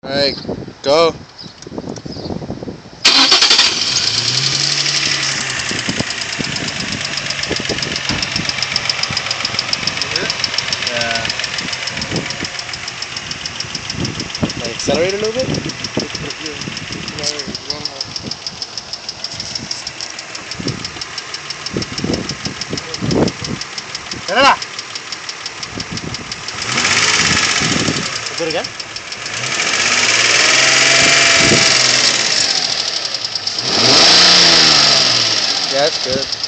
Alright, go. Yeah. Like accelerate a little bit? Do it again. Yeah, that's good.